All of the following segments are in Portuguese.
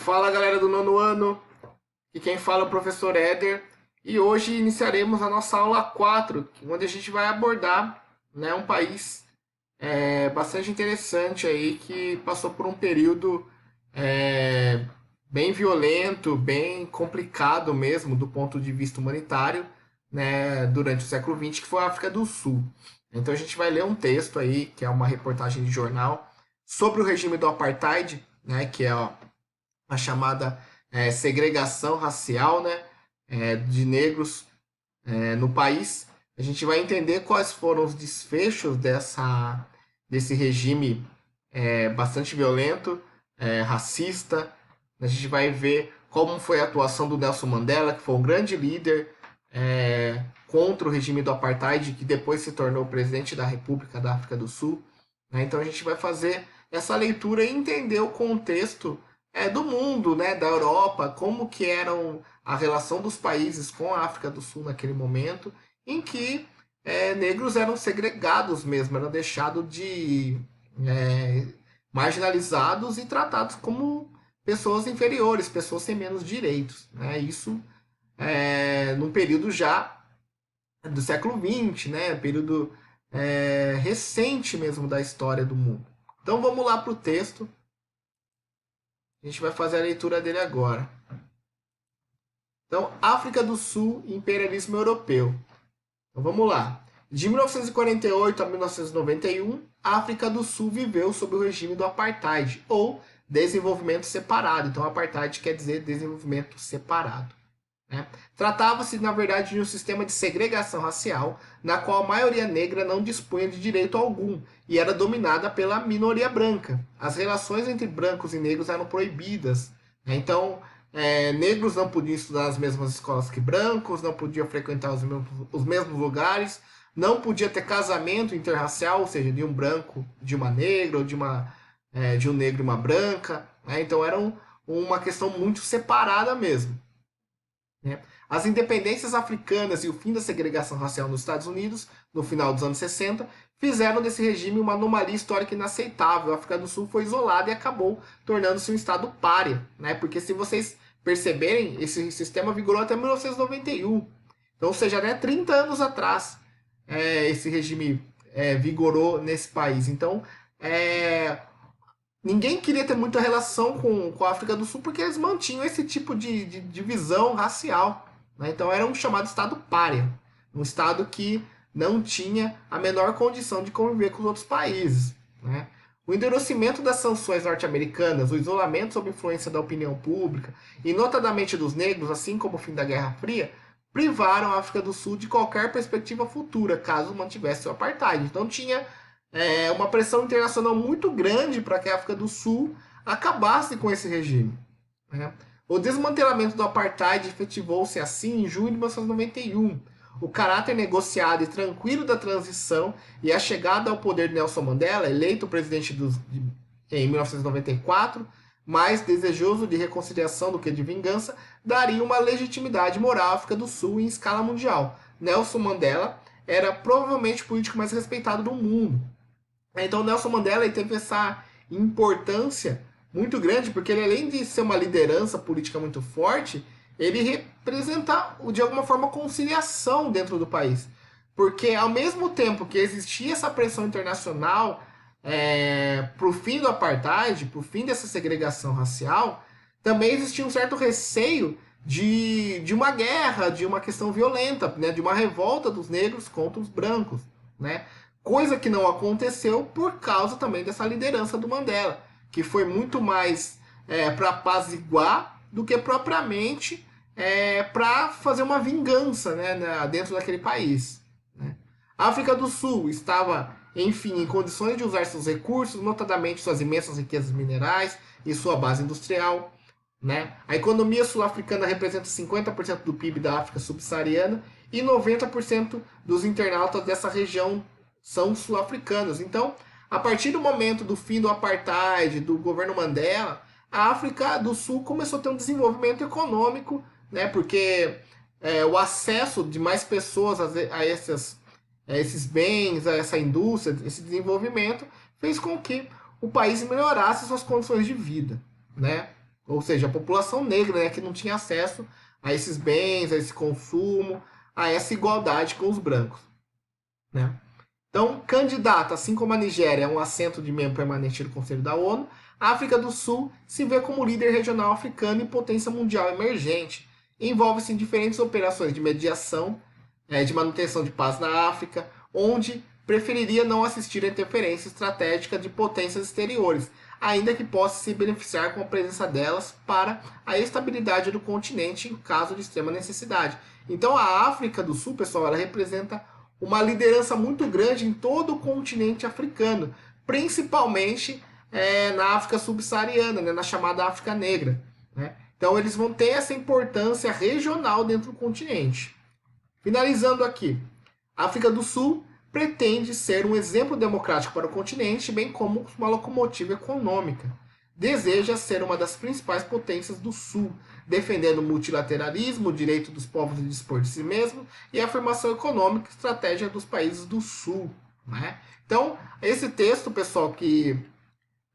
Fala galera do nono ano, e quem fala é o professor Éder, e hoje iniciaremos a nossa aula 4, onde a gente vai abordar, né, um país bastante interessante aí, que passou por um período é, bem violento, bem complicado mesmo do ponto de vista humanitário, né, durante o século XX, que foi a África do Sul. Então a gente vai ler um texto aí, que é uma reportagem de jornal, sobre o regime do Apartheid, né, que é a chamada segregação racial, né, de negros no país. A gente vai entender quais foram os desfechos desse regime bastante violento, racista. A gente vai ver como foi a atuação do Nelson Mandela, que foi um grande líder contra o regime do Apartheid, que depois se tornou presidente da República da África do Sul. Né? Então a gente vai fazer essa leitura e entender o contexto do mundo, né, da Europa, como que eram a relação dos países com a África do Sul naquele momento, em que negros eram segregados mesmo, eram deixados de marginalizados e tratados como pessoas inferiores, pessoas sem menos direitos. Né? Isso num período já do século XX, né? Período recente mesmo da história do mundo. Então vamos lá para o texto. A gente vai fazer a leitura dele agora. Então, África do Sul e imperialismo europeu. Então vamos lá. De 1948 a 1991, a África do Sul viveu sob o regime do Apartheid, ou desenvolvimento separado. Então, Apartheid quer dizer desenvolvimento separado. Né? Tratava-se, na verdade, de um sistema de segregação racial, na qual a maioria negra não dispunha de direito algum e era dominada pela minoria branca. As relações entre brancos e negros eram proibidas. Né? Então, negros não podiam estudar nas mesmas escolas que brancos, não podiam frequentar os mesmos lugares, não podia ter casamento interracial, ou seja, de um branco de uma negra, ou de um negro e uma branca. Né? Então, era uma questão muito separada mesmo. Né? As independências africanas e o fim da segregação racial nos Estados Unidos, no final dos anos 60, fizeram desse regime uma anomalia histórica inaceitável. A África do Sul foi isolada e acabou tornando-se um estado pária. Né? Porque se vocês perceberem, esse sistema vigorou até 1991. Então, ou seja, né, 30 anos atrás, esse regime vigorou nesse país. Então, ninguém queria ter muita relação com a África do Sul porque eles mantinham esse tipo de divisão racial. Né? Então era um chamado Estado pária. Um Estado que não tinha a menor condição de conviver com os outros países. Né? O endurecimento das sanções norte-americanas, o isolamento sob influência da opinião pública, e notadamente dos negros, assim como o fim da Guerra Fria, privaram a África do Sul de qualquer perspectiva futura, caso mantivesse o apartheid. Então tinha uma pressão internacional muito grande para que a África do Sul acabasse com esse regime. Né? O desmantelamento do apartheid efetivou-se assim em junho de 1991. O caráter negociado e tranquilo da transição e a chegada ao poder de Nelson Mandela, eleito presidente em 1994, mais desejoso de reconciliação do que de vingança, daria uma legitimidade moral à África do Sul em escala mundial. Nelson Mandela era provavelmente o político mais respeitado do mundo. Então Nelson Mandela ele teve essa importância muito grande, porque ele, além de ser uma liderança política muito forte, ele representa, de alguma forma, conciliação dentro do país. Porque ao mesmo tempo que existia essa pressão internacional para o fim do apartheid, para o fim dessa segregação racial, também existia um certo receio de uma guerra, de uma questão violenta, né, de uma revolta dos negros contra os brancos. Né? Coisa que não aconteceu por causa também dessa liderança do Mandela, que foi muito mais para apaziguar do que propriamente para fazer uma vingança, né, dentro daquele país. Né? A África do Sul estava, enfim, em condições de usar seus recursos, notadamente suas imensas riquezas minerais e sua base industrial. Né? A economia sul-africana representa 50% do PIB da África subsaariana e 90% dos internautas dessa região são sul-africanos. Então, a partir do momento do fim do apartheid, do governo Mandela, a África do Sul começou a ter um desenvolvimento econômico, né, porque o acesso de mais pessoas a esses bens, a essa indústria, esse desenvolvimento, fez com que o país melhorasse suas condições de vida. Né? ou seja, a população negra, né, que não tinha acesso a esses bens, a esse consumo, a essa igualdade com os brancos, né? Então, candidata, assim como a Nigéria é um assento de membro permanente do Conselho da ONU, a África do Sul se vê como líder regional africano e potência mundial emergente. Envolve-se em diferentes operações de mediação, de manutenção de paz na África, onde preferiria não assistir a interferência estratégica de potências exteriores, ainda que possa se beneficiar com a presença delas para a estabilidade do continente em caso de extrema necessidade. Então a África do Sul, pessoal, ela representa uma liderança muito grande em todo o continente africano, principalmente na África subsaariana, né, na chamada África Negra, né? Então eles vão ter essa importância regional dentro do continente. Finalizando aqui, a África do Sul pretende ser um exemplo democrático para o continente, bem como uma locomotiva econômica. Deseja ser uma das principais potências do Sul, defendendo o multilateralismo, o direito dos povos de dispor de si mesmos e a afirmação econômica e estratégia dos países do Sul, né? Então, esse texto, pessoal, que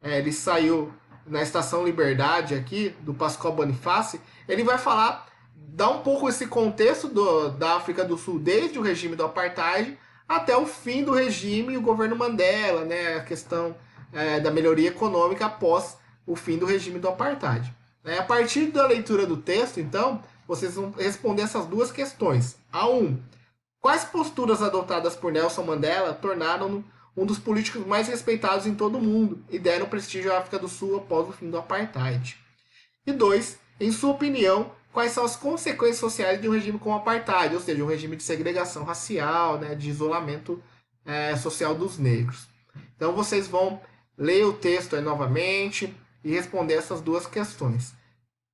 ele saiu na Estação Liberdade aqui, do Pascoal Bonifácio, ele vai falar, dar um pouco esse contexto da África do Sul, desde o regime do Apartheid até o fim do regime e o governo Mandela, né, a questão da melhoria econômica após o fim do regime do Apartheid. A partir da leitura do texto, então, vocês vão responder essas duas questões. A 1. Quais posturas adotadas por Nelson Mandela tornaram-no um dos políticos mais respeitados em todo o mundo e deram prestígio à África do Sul após o fim do Apartheid? E 2. Em sua opinião, quais são as consequências sociais de um regime como o Apartheid, ou seja, um regime de segregação racial, né, de isolamento social dos negros? Então vocês vão ler o texto aí novamente e responder essas duas questões.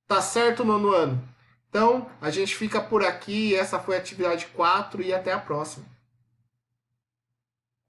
Tá certo, nono ano? Então, a gente fica por aqui. Essa foi a atividade 4 e até a próxima.